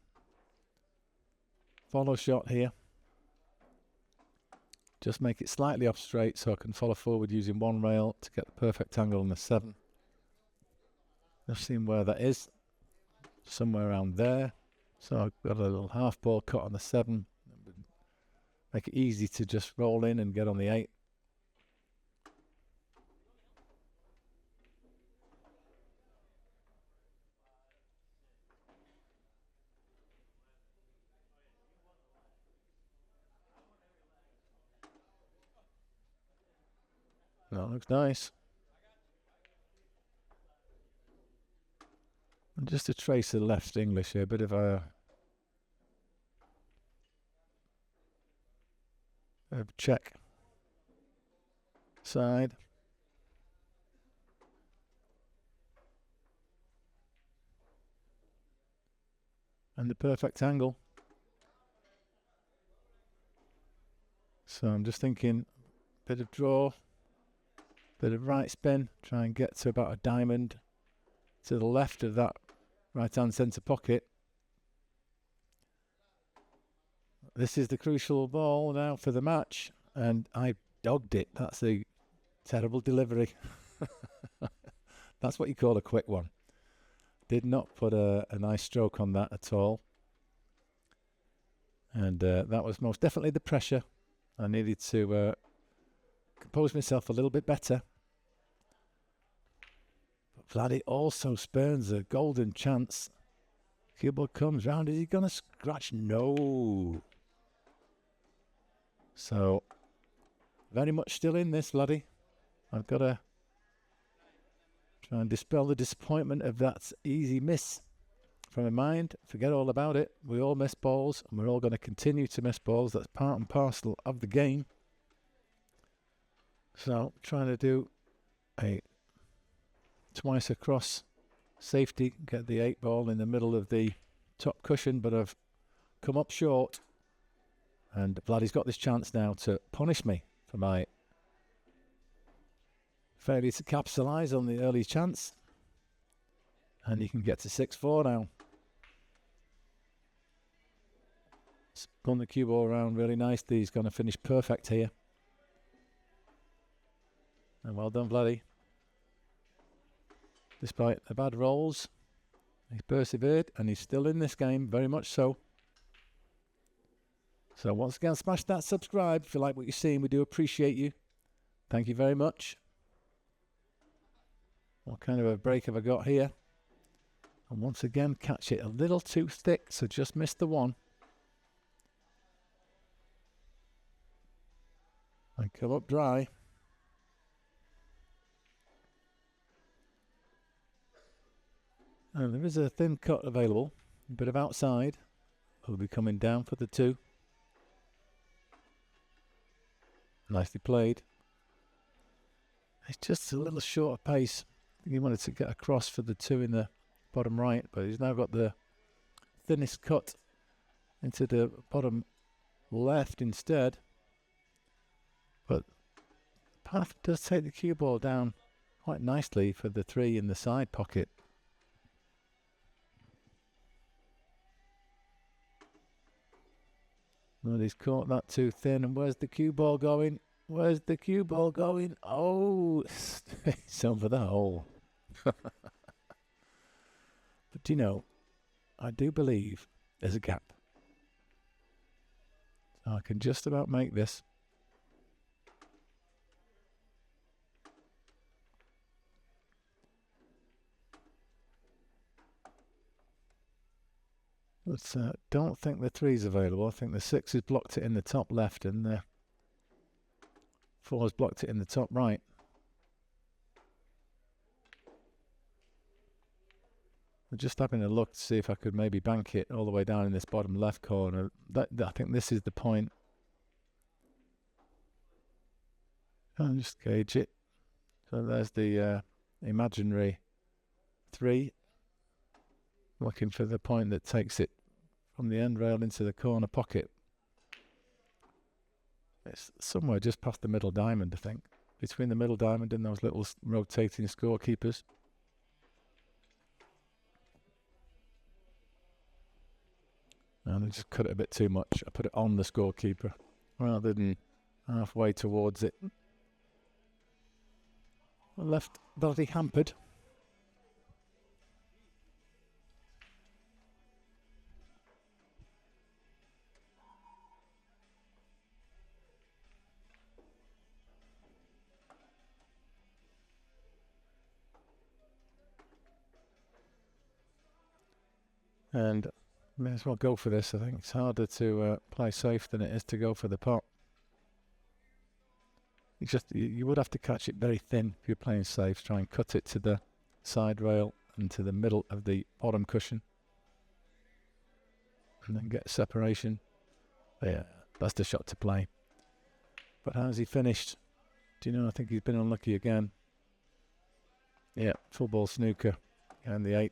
follow shot here. Just make it slightly off straight so I can follow forward using 1 rail to get the perfect angle on the 7. Just seeing where that is. Somewhere around there. So I've got a little half ball cut on the 7. Make it easy to just roll in and get on the 8. That looks nice. And just to trace the left English here, a bit of a check side. And the perfect angle. So I'm just thinking, bit of draw, bit of right spin, try and get to about a diamond to the left of that right hand centre pocket. This is the crucial ball now for the match, and I dogged it. That's a terrible delivery. That's what you call a quick one. Did not put a nice stroke on that at all. And that was most definitely the pressure. I needed to compose myself a little bit better. But Vlady also spurns a golden chance. Cue ball comes round. Is he going to scratch? No. So, very much still in this, Vlady. I've got to try and dispel the disappointment of that easy miss from my mind. Forget all about it. We all miss balls, and we're all going to continue to miss balls. That's part and parcel of the game. So, trying to do a twice across safety, get the 8 ball in the middle of the top cushion, but I've come up short. And Vlady's got this chance now to punish me for my failure to capitalise on the early chance. And he can get to 6-4 now. Spun the cue ball around really nicely. He's going to finish perfect here. And well done, Vlady. Despite the bad rolls, he's persevered and he's still in this game, very much so. So once again, smash that subscribe if you like what you're seeing. We do appreciate you. Thank you very much. What kind of a break have I got here? And once again, catch it a little too thick, so just missed the 1. And come up dry. And there is a thin cut available. A bit of outside. Will be coming down for the 2. Nicely played. It's just a little short of pace. I think he wanted to get across for the 2 in the bottom right, but he's now got the thinnest cut into the bottom left instead. But path does take the cue ball down quite nicely for the 3 in the side pocket. Well, he's caught that too thin. And where's the cue ball going? Where's the cue ball going? Oh, it's over the hole. But do you know, I do believe there's a gap. So I can just about make this. But don't think the 3's available. I think the 6 has blocked it in the top left and the 4 has blocked it in the top right. I'm just having a look to see if I could maybe bank it all the way down in this bottom left corner. I think this is the point. I'll just gauge it. So there's the imaginary 3. Looking for the point that takes it from the end rail into the corner pocket. It's somewhere just past the middle diamond, I think. Between the middle diamond and those little rotating scorekeepers. And I just cut it a bit too much. I put it on the scorekeeper rather than halfway towards it. I left Vlady hampered. And may as well go for this. I think it's harder to play safe than it is to go for the pot. It's just you would have to catch it very thin if you're playing safe. Try and cut it to the side rail and to the middle of the bottom cushion, and then get separation. Yeah, that's the shot to play. But how's he finished? Do you know? I think he's been unlucky again. Yeah, full ball snooker and the 8.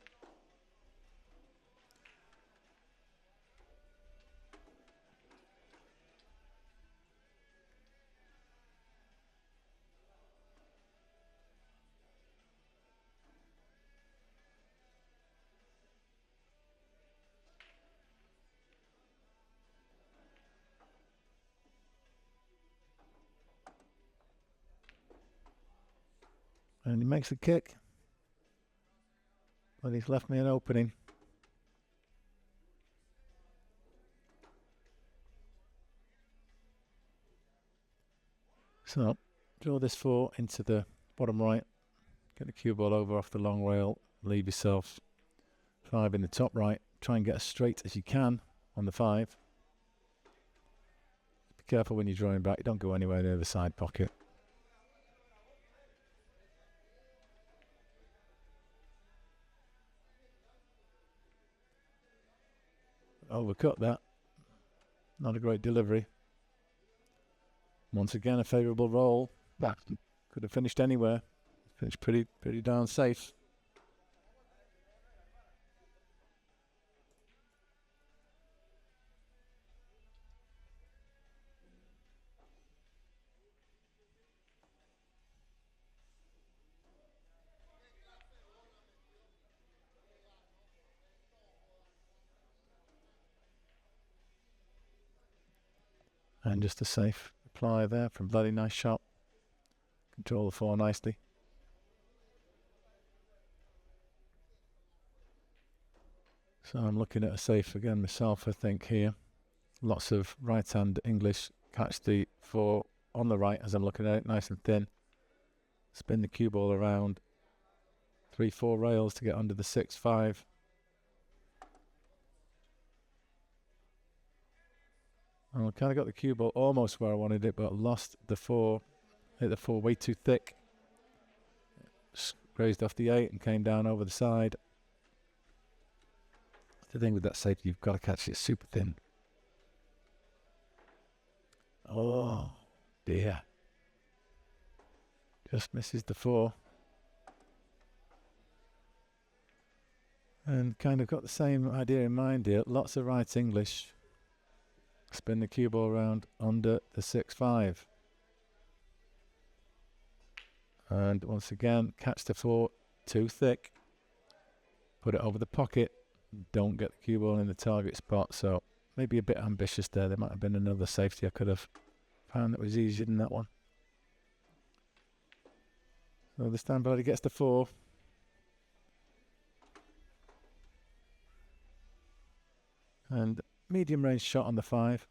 And he makes a kick. But he's left me an opening. So, draw this 4 into the bottom right. Get the cue ball over off the long rail. Leave yourself 5 in the top right. Try and get as straight as you can on the 5. Be careful when you're drawing back. You don't go anywhere near the side pocket. Overcut that. Not a great delivery. Once again, a favourable roll. That could have finished anywhere. Finished pretty darn safe. And just a safe reply there from Vlady. Nice shot. Control the 4 nicely. So I'm looking at a safe again myself, I think, here. Lots of right-hand English. Catch the 4 on the right as I'm looking at it, nice and thin. Spin the cue ball around. 3-4 rails to get under the 6-5. I kind of got the cue ball almost where I wanted it, but lost the 4. Hit the 4 way too thick. Grazed off the 8 and came down over the side. The thing with that safety, you've got to catch it super thin. Oh dear. Just misses the 4. And kind of got the same idea in mind here. Lots of right English. Spin the cue ball around under the 6-5. And once again, catch the 4 too thick. Put it over the pocket. Don't get the cue ball in the target spot. So maybe a bit ambitious there. There might have been another safety I could have found that was easier than that one. So this time Vlady gets the 4. And medium range shot on the 5.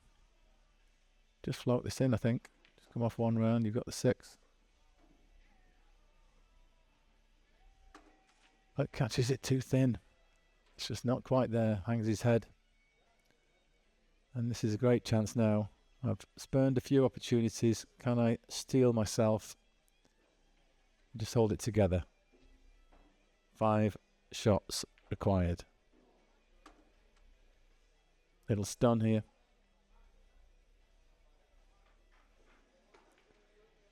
Just float this in, I think. Just come off one round, you've got the 6. But catches it too thin. It's just not quite there, hangs his head. And this is a great chance now. I've spurned a few opportunities. Can I steel myself? Just hold it together. 5 shots required. Little stun here.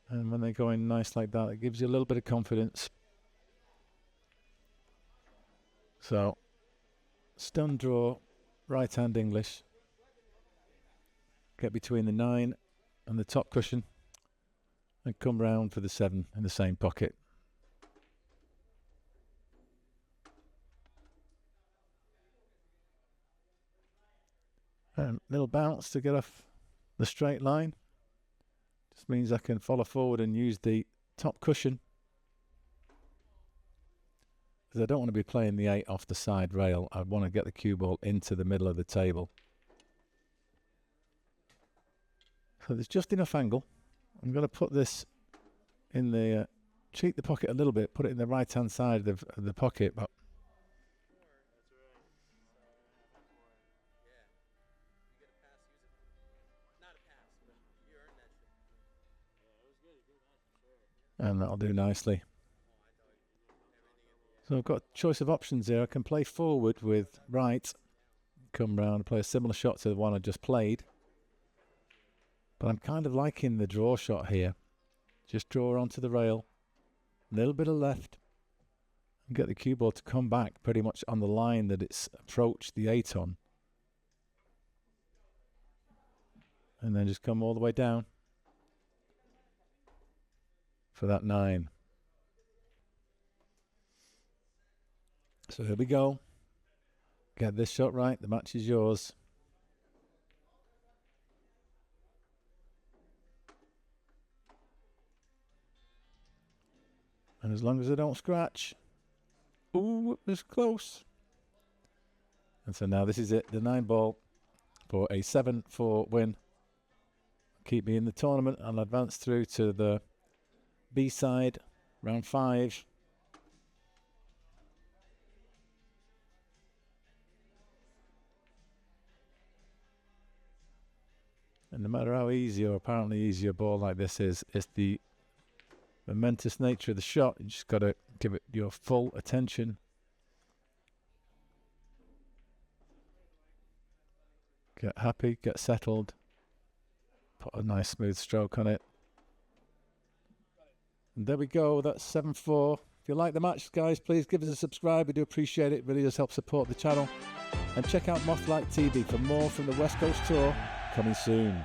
And when they go in nice like that, it gives you a little bit of confidence. So, stun draw, right hand English. Get between the 9 and the top cushion. And come round for the 7 in the same pocket. And little bounce to get off the straight line. Just means I can follow forward and use the top cushion. Because I don't want to be playing the 8 off the side rail. I want to get the cue ball into the middle of the table. So there's just enough angle. I'm going to put this in the, cheat the pocket a little bit, put it in the right hand side of the pocket. But and that'll do nicely. So I've got a choice of options here. I can play forward with right, come round and play a similar shot to the one I just played. But I'm kind of liking the draw shot here. Just draw onto the rail, a little bit of left, and get the cue ball to come back pretty much on the line that it's approached the 8 on. And then just come all the way down for that 9. So here we go. Get this shot right, the match is yours. And as long as I don't scratch. Ooh, it was close. And so now this is it, the 9 ball for a 7-4 win. Keep me in the tournament. I'll advance through to the B side, round 5. And no matter how easy or apparently easy a ball like this is, it's the momentous nature of the shot. You just got to give it your full attention. Get happy, get settled. Put a nice smooth stroke on it. And there we go, that's 7-4. If you like the match, guys, please give us a subscribe. We do appreciate it. It really does help support the channel. And check out Mothlight TV for more from the West Coast Tour coming soon.